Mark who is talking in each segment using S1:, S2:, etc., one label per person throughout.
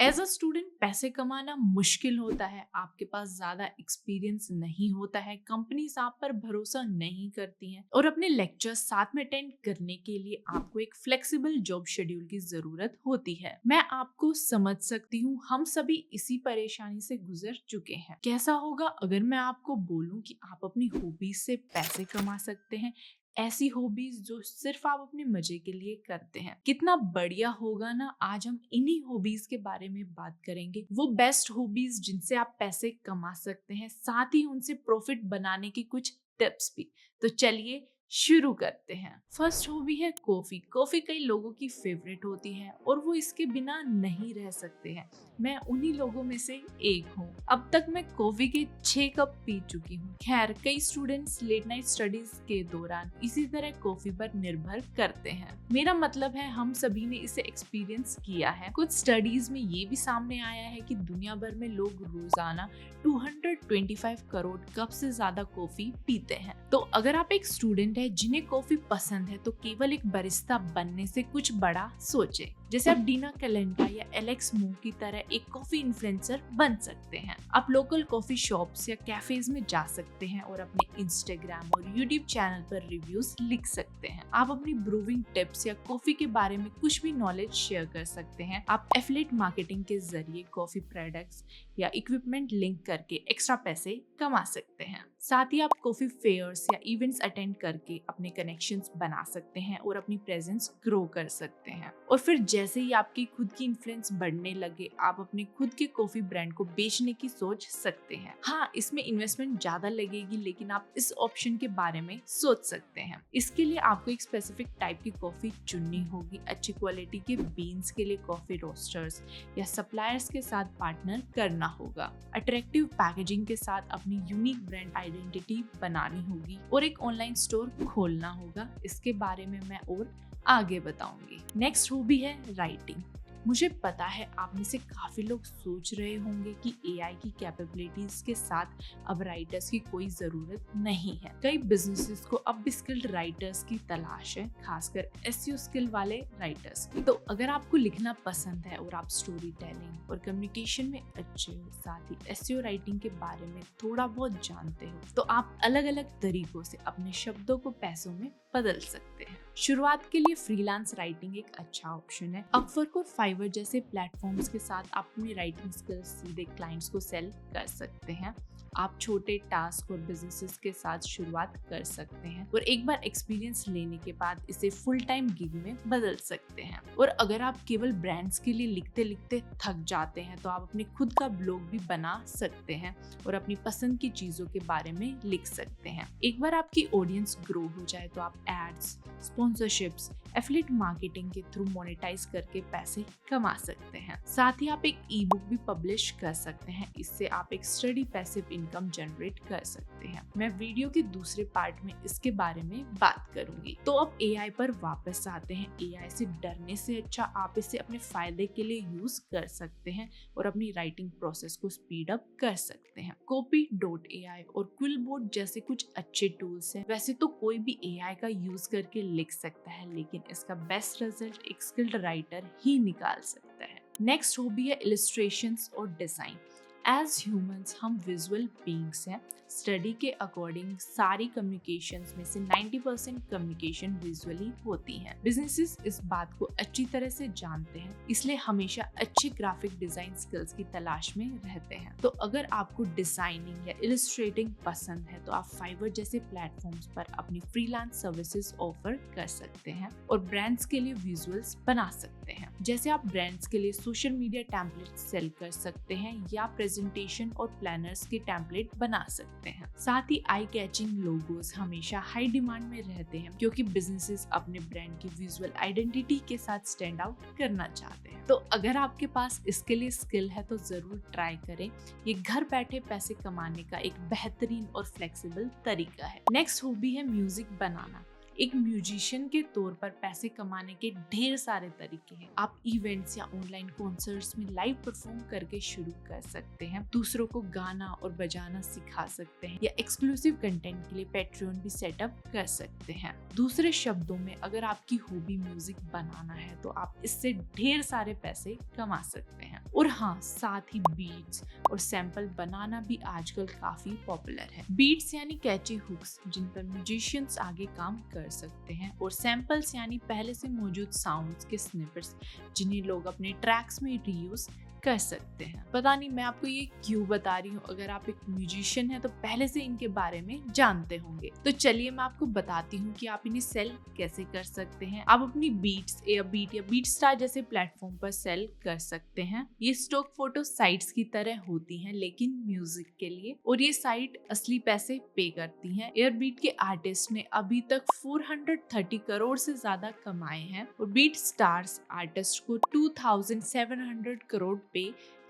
S1: As a student पैसे कमाना मुश्किल होता है, आपके पास ज्यादा एक्सपीरियंस नहीं होता है, कंपनीज आप पर भरोसा नहीं करती हैं और अपने लेक्चर्स साथ में अटेंड करने के लिए आपको एक फ्लेक्सिबल जॉब शेड्यूल की जरूरत होती है। मैं आपको समझ सकती हूँ, हम सभी इसी परेशानी से गुजर चुके हैं। कैसा होगा अगर मैं आपको बोलूं कि आप अपनी हॉबीज से पैसे कमा सकते हैं, ऐसी हॉबीज जो सिर्फ आप अपने मजे के लिए करते हैं। कितना बढ़िया होगा ना। आज हम इन्हीं हॉबीज के बारे में बात करेंगे, वो बेस्ट हॉबीज जिनसे आप पैसे कमा सकते हैं, साथ ही उनसे प्रॉफिट बनाने की कुछ टिप्स भी। तो चलिए शुरू करते हैं। फर्स्ट हॉबी है कॉफी। कॉफी कई लोगों की फेवरेट होती है और वो इसके बिना नहीं रह सकते हैं। मैं उन्हीं लोगों में से एक हूँ। अब तक मैं कॉफी के 6 कप पी चुकी हूँ। खैर, कई स्टूडेंट्स लेट नाइट स्टडीज के दौरान इसी तरह कॉफी पर निर्भर करते हैं। मेरा मतलब है हम सभी ने इसे एक्सपीरियंस किया है। कुछ स्टडीज में ये भी सामने आया है कि दुनिया भर में लोग रोजाना 225 करोड़ कप से ज्यादा कॉफी पीते हैं। तो अगर आप एक स्टूडेंट है जिन्हें कॉफी पसंद है, तो केवल एक बरिस्ता बनने से कुछ बड़ा सोचे। जैसे आप डीना कैलेंटा या एलेक्स मू की तरह एक कॉफी इन्फ्लुएंसर बन सकते हैं। आप लोकल कॉफी शॉप्स या कैफेज में जा सकते हैं और अपने इंस्टाग्राम और यूट्यूब चैनल पर रिव्यूज लिख सकते हैं। आप अपनी ब्रूविंग टिप्स या कॉफी के बारे में कुछ भी नॉलेज शेयर कर सकते हैं। आप एफिलिएट मार्केटिंग के जरिए कॉफी प्रोडक्ट्स या इक्विपमेंट लिंक करके एक्स्ट्रा पैसे कमा सकते हैं। साथ ही आप कॉफी फेयर्स या इवेंट्स अटेंड करके अपने कनेक्शंस बना सकते हैं और अपनी प्रेजेंस ग्रो कर सकते हैं। और फिर जैसे ही आपकी खुद की इन्फ्लुएंस बढ़ने लगे, आप अपने खुद के कॉफी ब्रांड को बेचने की सोच सकते हैं। हाँ, इसमें इन्वेस्टमेंट ज्यादा लगेगी, लेकिन आप इस ऑप्शन के बारे में सोच सकते हैं। इसके लिए आपको एक स्पेसिफिक टाइप की कॉफी चुननी होगी। अच्छी क्वालिटी के बीन्स के लिए कॉफी रोस्टर्स या सप्लायर्स के साथ पार्टनर करना होगा। अट्रैक्टिव पैकेजिंग के साथ अपनी यूनिक ब्रांड आइडेंटिटी बनानी होगी और एक ऑनलाइन स्टोर खोलना होगा। इसके बारे में मैं और आगे बताऊंगी। नेक्स्ट हॉबी है राइटिंग। मुझे पता है आप में से काफी लोग सोच रहे होंगे कि एआई की कैपेबिलिटीज के साथ अब राइटर्स की कोई जरूरत नहीं है। कई बिजनेसेस को अब भी स्किल्ड राइटर्स की तलाश है, खासकर एसईओ स्किल वाले राइटर्स की। तो अगर आपको लिखना पसंद है और आप स्टोरी टेलिंग और कम्युनिकेशन में अच्छे हो, साथ ही एसईओ राइटिंग के बारे में थोड़ा बहुत जानते हो, तो आप अलग अलग तरीकों से अपने शब्दों को पैसों में बदल सकते हैं। शुरुआत के लिए फ्रीलांस राइटिंग एक अच्छा ऑप्शन है। अपवर्क और फाइवर जैसे प्लेटफॉर्म्स के साथ आप अपनी राइटिंग स्किल्स सीधे क्लाइंट्स को सेल कर सकते हैं। आप छोटे टास्क और बिजनेसेस के साथ शुरुआत कर सकते हैं और एक बार एक्सपीरियंस लेने के बाद इसे फुल टाइम गिग में बदल सकते हैं। और अगर आप केवल ब्रांड्स के लिए लिखते लिखते थक जाते हैं, तो आप अपने खुद का ब्लॉग भी बना सकते हैं और अपनी पसंद की चीजों के बारे में लिख सकते हैं। एक बार आपकी ऑडियंस ग्रो हो जाए, तो आप एड्स, स्पॉन्सरशिप्स, एफिलिएट मार्केटिंग के थ्रू मोनेटाइज करके पैसे कमा सकते हैं। साथ ही आप एक ई बुक भी पब्लिश कर सकते हैं। इससे आप एक स्टडी पैसिव इनकम जनरेट कर सकते हैं। मैं वीडियो के दूसरे पार्ट में इसके बारे में बात करूंगी। तो अब एआई पर वापस आते हैं। एआई से डरने से अच्छा आप इसे अपने फायदे के लिए यूज कर सकते हैं और अपनी राइटिंग प्रोसेस को स्पीड अप कर सकते हैं। Copy.ai और क्विलबोर्ड जैसे कुछ अच्छे टूल्स हैं। वैसे तो कोई भी एआई का यूज करके लिख सकता है, लेकिन इसका बेस्ट रिजल्ट एक स्किल्ड राइटर ही निकाल सकता है। नेक्स्ट हॉबी है इलस्ट्रेशंस और डिजाइन। एज ह्यूमंस हम विजुअल बीइंग्स हैं। स्टडी के अकॉर्डिंग सारी कम्युनिकेशंस में से 90% कम्युनिकेशन विजुअली होती हैं। बिजनेसेस इस बात को अच्छी तरह से जानते हैं, इसलिए हमेशा अच्छी ग्राफिक डिजाइन स्किल्स की तलाश में रहते हैं। तो अगर आपको डिजाइनिंग या इलस्ट्रेटिंग पसंद है, तो आप फाइवर जैसे प्लेटफॉर्म्स पर अपनी फ्रीलांस सर्विसेज ऑफर कर सकते हैं और ब्रांड्स के लिए विजुअल्स बना सकते हैं। जैसे आप ब्रांड्स के लिए सोशल मीडिया टेम्पलेट सेल कर सकते हैं या प्रेजेंटेशन और प्लानर्स के टेम्पलेट बना सकते हैं। साथ ही आई कैचिंग लोगोज हमेशा हाई डिमांड में रहते हैं, क्योंकि बिजनेसेस अपने ब्रांड की विजुअल आइडेंटिटी के साथ स्टैंड आउट करना चाहते हैं। तो अगर आपके पास इसके लिए स्किल है, तो जरूर ट्राई करें। ये घर बैठे पैसे कमाने का एक बेहतरीन और फ्लेक्सिबल तरीका है। नेक्स्ट हॉबी है म्यूजिक बनाना। एक म्यूजिशियन के तौर पर पैसे कमाने के ढेर सारे तरीके हैं। आप इवेंट्स या ऑनलाइन कॉन्सर्ट्स में लाइव परफॉर्म करके शुरू कर सकते हैं, दूसरों को गाना और बजाना सिखा सकते हैं, या एक्सक्लूसिव कंटेंट के लिए पैट्रियन भी सेटअप कर सकते हैं। दूसरे शब्दों में, अगर आपकी हॉबी म्यूजिक बनाना है तो आप इससे ढेर सारे पैसे कमा सकते हैं। और हाँ, साथ ही बीट्स और सैंपल बनाना भी आजकल काफी पॉपुलर है। बीट्स यानी कैची हुक्स जिन पर म्यूजिशियंस आगे काम कर सकते हैं, और सैंपल्स यानी पहले से मौजूद साउंड्स के स्निपेट्स जिन्हें लोग अपने ट्रैक्स में रीयूज कर सकते हैं। पता नहीं मैं आपको ये क्यों बता रही हूँ, अगर आप एक म्यूजिशियन हैं तो पहले से इनके बारे में जानते होंगे। तो चलिए मैं आपको बताती हूँ कि आप इन्हें सेल कैसे कर सकते हैं। आप अपनी बीट्स एयरबीट या बीटस्टार जैसे प्लेटफॉर्म पर सेल कर सकते हैं। ये स्टॉक फोटो साइट्स की तरह होती हैं लेकिन म्यूजिक के लिए, और ये साइट असली पैसे पे करती हैं। एयरबीट के आर्टिस्ट ने अभी तक 430 करोड़ से ज्यादा कमाए हैं, और बीट स्टार्स आर्टिस्ट को 2700 करोड़ पे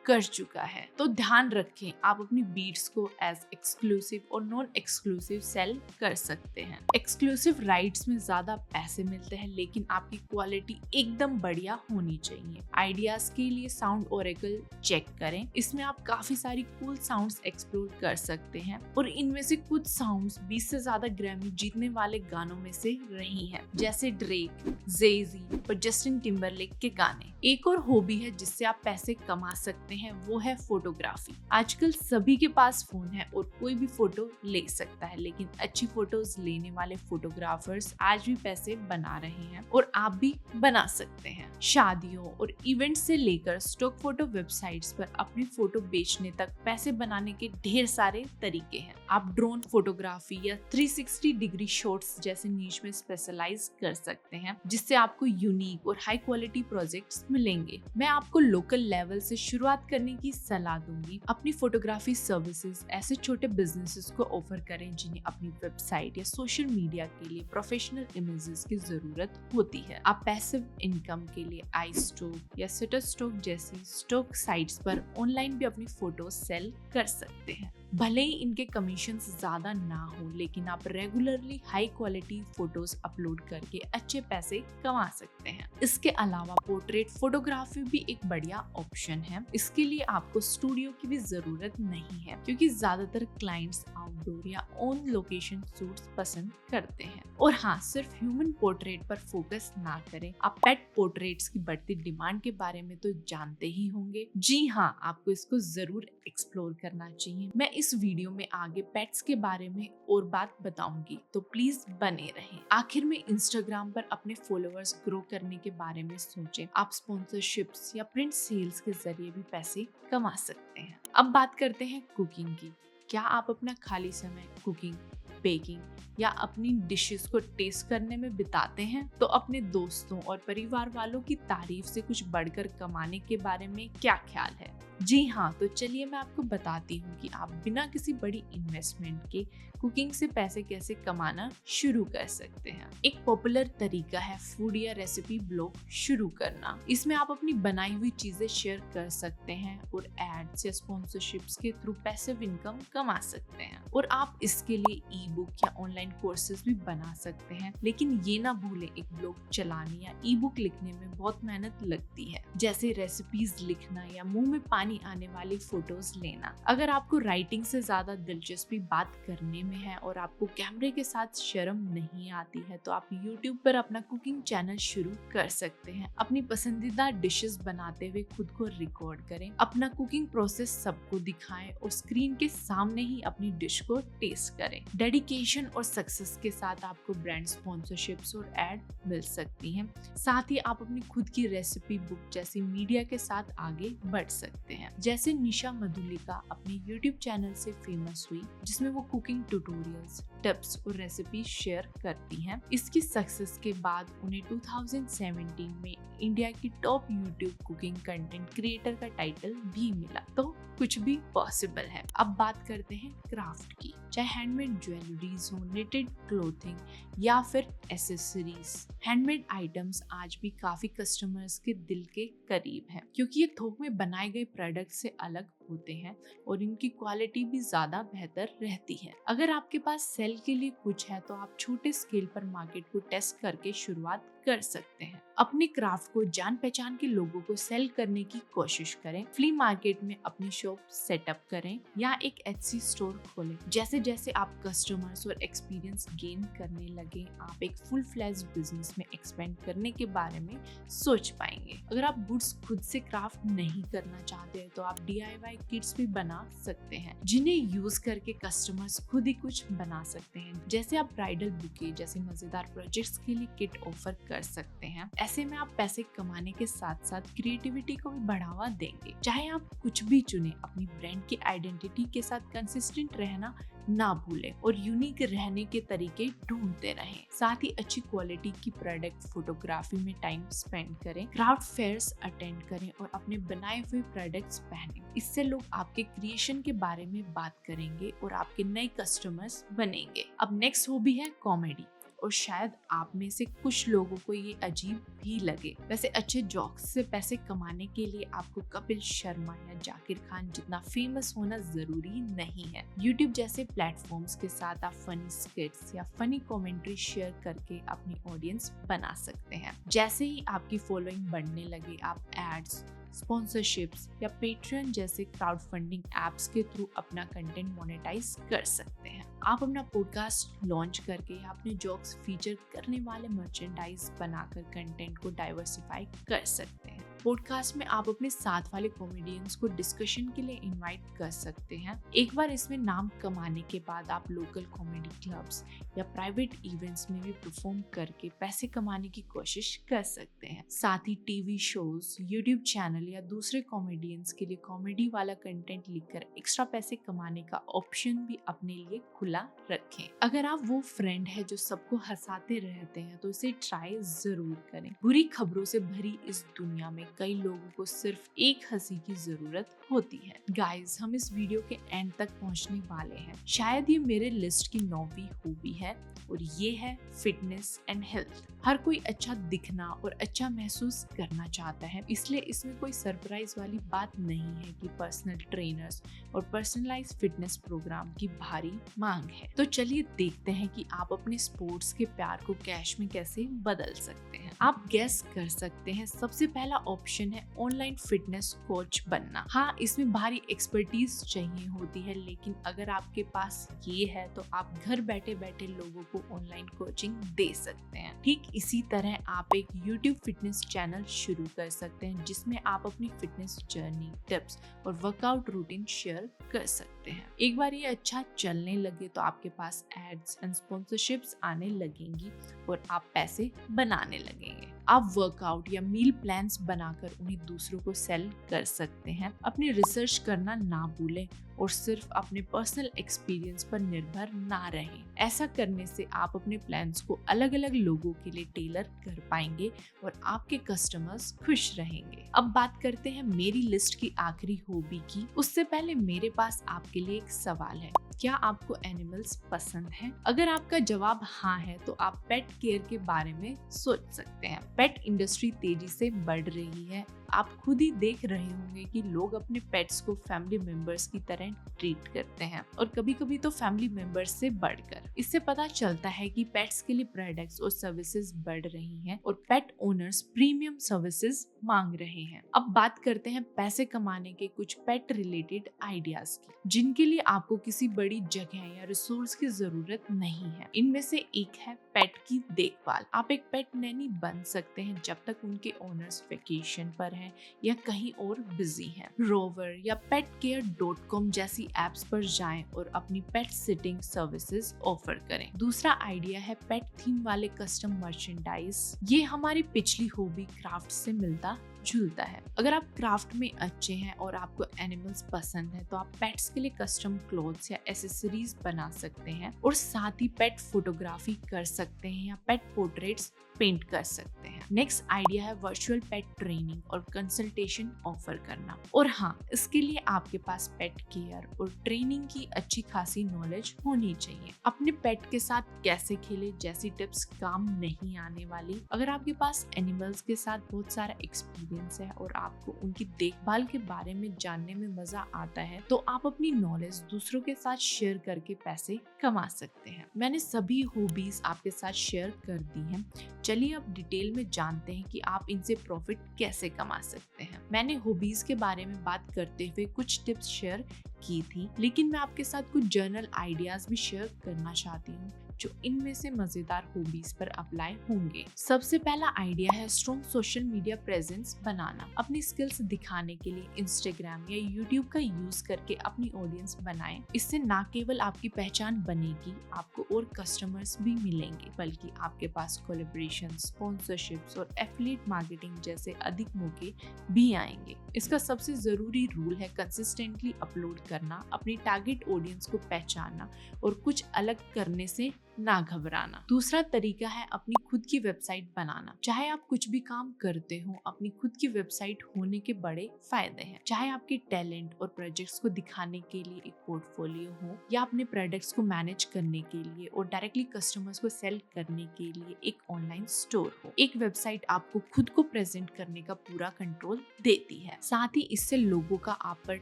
S1: कर चुका है। तो ध्यान रखें, आप अपनी बीट्स को एज एक्सक्लूसिव और नॉन एक्सक्लूसिव सेल कर सकते हैं। एक्सक्लूसिव राइट्स में ज्यादा पैसे मिलते हैं, लेकिन आपकी क्वालिटी एकदम बढ़िया होनी चाहिए। आइडियाज के लिए साउंड ओरेकल चेक करें, इसमें आप काफी सारी कूल साउंड्स एक्सप्लोर कर सकते हैं, और इनमें से कुछ साउंड्स 20 से ज्यादा ग्रैमी जीतने वाले गानों में से रही हैं, जैसे ड्रेक, जेजी और जस्टिन टिम्बरलेक के गाने। एक और हॉबी है जिससे आप पैसे कमा सकते हैं, वो है फोटोग्राफी। आजकल सभी के पास फोन है और कोई भी फोटो ले सकता है, लेकिन अच्छी फोटोज लेने वाले फोटोग्राफर्स आज भी पैसे बना रहे हैं, और आप भी बना सकते हैं। शादियों और इवेंट से लेकर स्टॉक फोटो वेबसाइट्स पर अपनी फोटो बेचने तक पैसे बनाने के ढेर सारे तरीके हैं। आप ड्रोन फोटोग्राफी या 360 डिग्री शॉट्स जैसे नीश में स्पेशलाइज कर सकते हैं, जिससे आपको यूनिक और हाई क्वालिटी प्रोजेक्ट्स मिलेंगे। मैं आपको लोकल लेवल से शुरुआत करने की सलाह दूंगी। अपनी फोटोग्राफी सर्विसेज ऐसे छोटे बिजनेसेस को ऑफर करें जिन्हें अपनी वेबसाइट या सोशल मीडिया के लिए प्रोफेशनल इमेजेस की जरूरत होती है। आप पैसिव इनकम के लिए iStock या Shutterstock जैसी स्टॉक साइट्स पर ऑनलाइन भी अपनी फोटो सेल कर सकते हैं। भले ही इनके कमीशन ज्यादा ना हो, लेकिन आप regularly high quality photos upload करके अच्छे पैसे कमा सकते हैं। इसके अलावा पोर्ट्रेट फोटोग्राफी भी एक बढ़िया ऑप्शन है। इसके लिए आपको स्टूडियो की भी जरूरत नहीं है, क्योंकि ज्यादातर क्लाइंट्स आउटडोर या ऑन लोकेशन शूट्स पसंद करते हैं। और हाँ, सिर्फ ह्यूमन पोर्ट्रेट पर फोकस ना करें। आप पेट पोर्ट्रेट्स की बढ़ती डिमांड के बारे में तो जानते ही होंगे। जी हाँ, आपको इसको जरूर एक्सप्लोर करना चाहिए। मैं इस वीडियो में आगे पेट्स के बारे में और बात बताऊंगी, तो प्लीज बने रहें। आखिर में इंस्टाग्राम पर अपने फॉलोअर्स ग्रो करने के बारे में सोचें। आप स्पॉन्सरशिप्स या प्रिंट सेल्स के जरिए भी पैसे कमा सकते हैं। अब बात करते हैं कुकिंग की। क्या आप अपना खाली समय कुकिंग, बेकिंग या अपनी डिशेस को टेस्ट करने में बिताते हैं? तो अपने दोस्तों और परिवार वालों की तारीफ से कुछ बढ़कर कमाने के बारे में क्या ख्याल है? जी हाँ, तो चलिए मैं आपको बताती हूँ कि आप बिना किसी बड़ी इन्वेस्टमेंट के कुकिंग से पैसे कैसे कमाना शुरू कर सकते हैं। एक पॉपुलर तरीका है फूड या रेसिपी ब्लॉग शुरू करना। इसमें आप अपनी बनाई हुई चीजें शेयर कर सकते हैं और एड्स या स्पॉन्सरशिप्स के थ्रू पैसिव इनकम कमा सकते हैं। और आप इसके लिए ई बुक या ऑनलाइन कोर्सेज भी बना सकते हैं, लेकिन ये ना भूलें, एक ब्लॉग चलाने या ई बुक लिखने में बहुत मेहनत लगती है, जैसे रेसिपीज लिखना या मुंह में पानी आने वाली फोटोज लेना। अगर आपको राइटिंग से ज्यादा दिलचस्पी बात करने में है और आपको कैमरे के साथ शर्म नहीं आती है, तो आप YouTube पर अपना कुकिंग चैनल शुरू कर सकते हैं। अपनी पसंदीदा डिशेस बनाते हुए खुद को रिकॉर्ड करें, अपना कुकिंग प्रोसेस सबको दिखाएं और स्क्रीन के सामने ही अपनी डिश को टेस्ट करें। डेडिकेशन और सक्सेस के साथ आपको ब्रांड स्पॉन्सरशिप्स और एड मिल सकती हैं। साथ ही आप अपनी खुद की रेसिपी बुक जैसी मीडिया के साथ आगे बढ़ सकते हैं। जैसे निशा मधुलिका अपने YouTube चैनल से फेमस हुई, जिसमें वो कुकिंग ट्यूटोरियल्स, टिप्स और रेसिपी शेयर करती हैं। इसकी सक्सेस के बाद उन्हें 2017 में इंडिया की top YouTube cooking content creator का टाइटल भी मिला। तो कुछ भी पॉसिबल है। अब बात करते हैं क्राफ्ट की। चाहे हैंडमेड ज्वेलरीज हो, निटेड क्लोथिंग या फिर एसेसरीज, हैंडमेड आइटम्स आज भी काफी कस्टमर्स के दिल के करीब हैं, क्योंकि ये थोक में बनाए गए प्रोडक्ट से अलग होते हैं और इनकी क्वालिटी भी ज्यादा बेहतर रहती है। अगर आपके पास सेल के लिए कुछ है तो आप छोटे स्केल पर मार्केट को टेस्ट करके शुरुआत कर सकते हैं। अपने क्राफ्ट को जान पहचान के लोगों को सेल करने की कोशिश करें। फ्ली मार्केट में अपनी शॉप सेटअप करें या एक एटसी स्टोर खोलें। जैसे जैसे आप कस्टमर्स और एक्सपीरियंस गेन करने लगे, आप एक फुल फ्लेज्ड बिजनेस में एक्सपेंड करने के बारे में सोच पाएंगे। अगर आप गुड्स खुद से क्राफ्ट नहीं करना चाहते तो आप DIY किट्स भी बना सकते हैं, जिन्हें यूज करके कस्टमर्स खुद ही कुछ बना सकते हैं। जैसे आप ब्राइडल बुके जैसे मजेदार प्रोजेक्ट्स के लिए किट ऑफर कर सकते हैं। ऐसे में आप पैसे कमाने के साथ साथ क्रिएटिविटी को भी बढ़ावा देंगे। चाहे आप कुछ भी चुने, अपनी ब्रांड की आइडेंटिटी के साथ कंसिस्टेंट रहना ना भूलें और यूनिक रहने के तरीके ढूंढते रहें। साथ ही अच्छी क्वालिटी की प्रोडक्ट फोटोग्राफी में टाइम स्पेंड करें, क्राफ्ट फेयर्स अटेंड करें और अपने बनाए हुए प्रोडक्ट्स पहनें। इससे लोग आपके क्रिएशन के बारे में बात करेंगे और आपके नए कस्टमर्स बनेंगे। अब नेक्स्ट हॉबी है कॉमेडी, और शायद आप में से कुछ लोगों को ये अजीब भी लगे। वैसे अच्छे जोक्स से पैसे कमाने के लिए आपको कपिल शर्मा या जाकिर खान जितना फेमस होना जरूरी नहीं है। YouTube जैसे प्लेटफॉर्म्स के साथ आप फनी स्किट्स या फनी कमेंट्री शेयर करके अपनी ऑडियंस बना सकते हैं। जैसे ही आपकी फॉलोइंग बढ़ने लगे, आप एड्स, स्पॉन्सरशिप्स या पेट्रियन जैसे क्राउड फंडिंग एप्स के थ्रू अपना कंटेंट मोनेटाइज कर सकते हैं। आप अपना पॉडकास्ट लॉन्च करके या अपने जोक्स फीचर करने वाले मर्चेंडाइज बनाकर कंटेंट को डाइवर्सिफाई कर सकते हैं। पॉडकास्ट में आप अपने साथ वाले कॉमेडियंस को डिस्कशन के लिए इनवाइट कर सकते हैं। एक बार इसमें नाम कमाने के बाद आप लोकल कॉमेडी क्लब्स या प्राइवेट इवेंट्स में भी परफॉर्म करके पैसे कमाने की कोशिश कर सकते हैं। साथ ही टीवी शोज, यूट्यूब चैनल या दूसरे कॉमेडियंस के लिए कॉमेडी वाला कंटेंट लिखकर एक्स्ट्रा पैसे कमाने का ऑप्शन भी अपने लिए खुला रखें। अगर आप वो फ्रेंड है जो सबको हंसाते रहते हैं तो इसे ट्राई जरूर करें। बुरी खबरों से भरी इस दुनिया में कई लोगों को सिर्फ एक हंसी की जरूरत होती है। गाइस, हम इस वीडियो के एंड तक पहुंचने वाले हैं। शायद ये मेरे लिस्ट की 9वीं हॉबी है और ये है फिटनेस एंड हेल्थ। हर कोई अच्छा दिखना और अच्छा महसूस करना चाहता है, इसलिए इसमें कोई सरप्राइज वाली बात नहीं है कि पर्सनल ट्रेनर्स और पर्सनलाइज फिटनेस प्रोग्राम की भारी मांग है। तो चलिए देखते हैं कि आप अपने स्पोर्ट्स के प्यार को कैश में कैसे बदल सकते हैं। आप गेस कर सकते हैं, सबसे पहला ऑप्शन है ऑनलाइन फिटनेस कोच बनना। हाँ, इसमें भारी एक्सपर्टीज चाहिए होती है, लेकिन अगर आपके पास ये है तो आप घर बैठे बैठे लोगों को ऑनलाइन कोचिंग दे सकते हैं। ठीक इसी तरह आप एक YouTube फिटनेस चैनल शुरू कर सकते हैं, जिसमें आप अपनी फिटनेस जर्नी, टिप्स और वर्कआउट रूटीन शेयर कर सकते हैं। एक बार ये अच्छा चलने लगे तो आपके पास एड्स एंड स्पॉन्सरशिप्स आने लगेंगी और आप पैसे बनाने लगेंगे। आप वर्कआउट या मील प्लान्स बनाकर उन्हें दूसरों को सेल कर सकते हैं। अपनी रिसर्च करना ना भूलें और सिर्फ अपने पर्सनल एक्सपीरियंस पर निर्भर ना रहें। ऐसा करने से आप अपने प्लान्स को अलग अलग लोगों के लिए टेलर कर पाएंगे और आपके कस्टमर्स खुश रहेंगे। अब बात करते हैं मेरी लिस्ट की आखिरी हॉबी की। उससे पहले मेरे पास आपके लिए एक सवाल है, क्या आपको एनिमल्स पसंद हैं? अगर आपका जवाब हाँ है तो आप पेट केयर के बारे में सोच सकते हैं। पेट इंडस्ट्री तेजी से बढ़ रही है। आप खुद ही देख रहे होंगे कि लोग अपने पेट्स को फैमिली मेंबर्स की तरह ट्रीट करते हैं और कभी कभी तो फैमिली मेंबर्स से बढ़कर। इससे पता चलता है कि पेट्स के लिए प्रोडक्ट्स और सर्विसेज बढ़ रही हैं और पेट ओनर्स प्रीमियम सर्विसेज मांग रहे हैं। अब बात करते हैं पैसे कमाने के कुछ पेट रिलेटेड आइडियाज की, जिनके लिए आपको किसी बड़ी जगह या रिसोर्स की जरूरत नहीं है। इनमें से एक है पेट की देखभाल। आप एक पेट नैनी बन सकते हैं जब तक उनके ओनर्स वेकेशन पर हैं या कहीं और बिजी हैं। रोवर या petcare.com जैसी एप्स पर जाएं और अपनी पेट सिटिंग सर्विसेज ऑफर करें। दूसरा आइडिया है पेट थीम वाले कस्टम मर्चेंडाइज। ये हमारी पिछली हॉबी क्राफ्ट से मिलता जुलता है। अगर आप क्राफ्ट में अच्छे हैं और आपको एनिमल्स पसंद है तो आप पेट्स के लिए कस्टम क्लोथ्स या एसेसरीज बना सकते हैं और साथ ही पेट फोटोग्राफी कर सकते हैं या पेट पोर्ट्रेट्स पेंट कर सकते हैं। नेक्स्ट आइडिया है वर्चुअल पेट ट्रेनिंग और कंसल्टेशन ऑफर करना। और हाँ, इसके लिए आपके पास पेट केयर और ट्रेनिंग की अच्छी खासी नॉलेज होनी चाहिए। अपने पेट के साथ कैसे खेले जैसी टिप्स काम नहीं आने वाली। अगर आपके पास एनिमल्स के साथ बहुत सारा एक्सपीरियंस एक्सपीरियंस है और आपको उनकी देखभाल के बारे में जानने में मजा आता है, तो आप अपनी नॉलेज दूसरों के साथ शेयर करके पैसे कमा सकते हैं। मैंने सभी हॉबीज आपके साथ शेयर कर दी हैं। चलिए अब डिटेल में जानते हैं कि आप इनसे प्रॉफिट कैसे कमा सकते हैं। मैंने हॉबीज के बारे में बात करते हुए कुछ टिप्स शेयर की थी, लेकिन मैं आपके साथ कुछ जर्नल आइडियाज भी शेयर करना चाहती हूँ जो इनमें से मजेदार हॉबीज पर अप्लाई होंगे। सबसे पहला आइडिया है स्ट्रॉन्ग सोशल मीडिया प्रेजेंस बनाना। अपनी स्किल्स दिखाने के लिए इंस्टाग्राम या यूट्यूब का यूज करके अपनी ऑडियंस बनाएं। इससे न केवल आपकी पहचान बनेगी, आपको और कस्टमर्स भी मिलेंगे, बल्कि आपके पास कोलैबोरेशन, स्पॉन्सरशिप्स और एफिलिएट मार्केटिंग जैसे अधिक मौके भी आएंगे। इसका सबसे जरूरी रूल है कंसिस्टेंटली अपलोड करना, अपनी टारगेट ऑडियंस को पहचानना और कुछ अलग करने से ना घबराना। दूसरा तरीका है अपनी खुद की वेबसाइट बनाना। चाहे आप कुछ भी काम करते हो, अपनी खुद की वेबसाइट होने के बड़े फायदे हैं। चाहे आपके टैलेंट और प्रोजेक्ट्स को दिखाने के लिए एक पोर्टफोलियो हो, या अपने प्रोडक्ट्स को मैनेज करने के लिए और डायरेक्टली कस्टमर्स को सेल करने के लिए एक ऑनलाइन स्टोर हो, एक वेबसाइट आपको खुद को प्रेजेंट करने का पूरा कंट्रोल देती है। साथ ही इससे लोगों का आप पर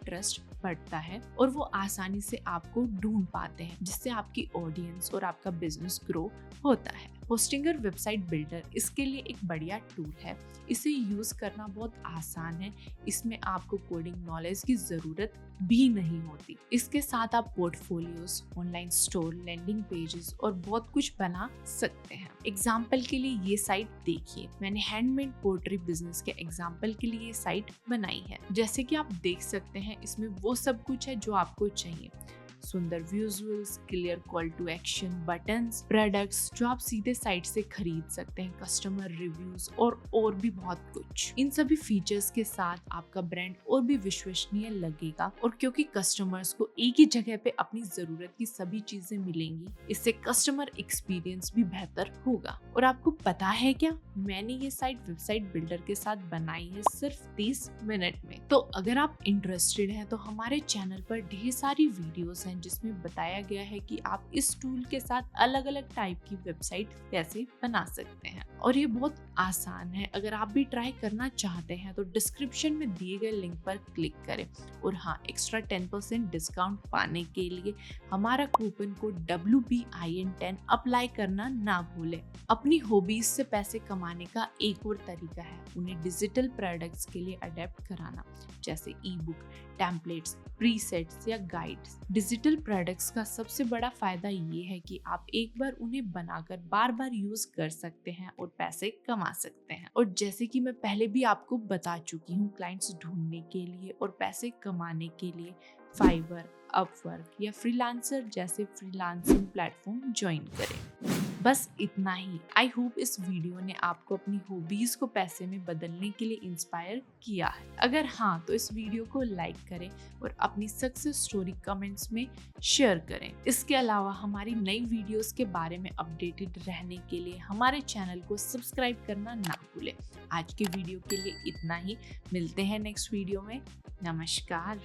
S1: ट्रस्ट बढ़ता है और वो आसानी से आपको ढूंढ पाते हैं, जिससे आपकी ऑडियंस और आपका बिजनेस ग्रो होता है। होस्टिंगर वेबसाइट बिल्डर इसके लिए एक बढ़िया टूल है। इसे यूज करना बहुत आसान है। इसमें आपको कोडिंग नॉलेज की जरूरत भी नहीं होती। इसके साथ आप portfolios, online store, landing pages और बहुत कुछ बना सकते हैं। एग्जाम्पल के लिए ये साइट देखिए। मैंने हैंडमेड पोएट्री बिजनेस के एग्जाम्पल के लिए ये साइट बनाई है। जैसे कि आप देख सकते हैं, इसमें वो सब कुछ है जो आपको चाहिए। सुंदर visuals, clear call to action, buttons, products जो आप सीधे साइट से खरीद सकते हैं, कस्टमर रिव्यूज और भी बहुत कुछ। इन सभी फीचर्स के साथ आपका ब्रांड और भी विश्वसनीय लगेगा, और क्योंकि कस्टमर्स को एक ही जगह पे अपनी जरूरत की सभी चीजें मिलेंगी, इससे कस्टमर एक्सपीरियंस भी बेहतर होगा। और आपको पता है क्या, मैंने ये साइट वेबसाइट बिल्डर के साथ बनाई है सिर्फ 30 मिनट में। तो अगर आप इंटरेस्टेड हैं तो हमारे चैनल पर ढेर सारी वीडियोस हैं जिसमें बताया गया है कि आप इस टूल के साथ अलग अलग टाइप की वेबसाइट कैसे बना सकते हैं, और ये बहुत आसान है। अगर आप भी ट्राई करना चाहते हैं तो डिस्क्रिप्शन में दिए गए लिंक पर क्लिक करें। और हाँ, एक्स्ट्रा 10% डिस्काउंट पाने के लिए हमारा कूपन कोड WBIN10 अप्लाई करना ना भूलें। अपनी हॉबीज से पैसे कमाने का एक और तरीका है उन्हें डिजिटल प्रोडक्ट्स के लिए अडेप्ट कराना, जैसे ई बुक, टेम्पलेट्स, प्रीसेट्स या गाइड्स। डिजिटल प्रोडक्ट्स का सबसे बड़ा फायदा ये है कि आप एक बार उन्हें बनाकर बार बार यूज कर सकते हैं और पैसे कमा सकते हैं। और जैसे कि मैं पहले भी आपको बता चुकी हूँ, क्लाइंट्स ढूंढने के लिए और पैसे कमाने के लिए फाइवर, अपवर्क या फ्रीलांसर जैसे फ्रीलांसिंग प्लेटफॉर्म ज्वाइन करें। बस इतना ही। आई होप इस वीडियो ने आपको अपनी हॉबीज को पैसे में बदलने के लिए इंस्पायर किया है। अगर हाँ, तो इस वीडियो को लाइक करें और अपनी सक्सेस स्टोरी कमेंट्स में शेयर करें। इसके अलावा हमारी नई वीडियोस के बारे में अपडेटेड रहने के लिए हमारे चैनल को सब्सक्राइब करना ना भूलें। आज के वीडियो के लिए इतना ही। मिलते हैं नेक्स्ट वीडियो में। नमस्कार।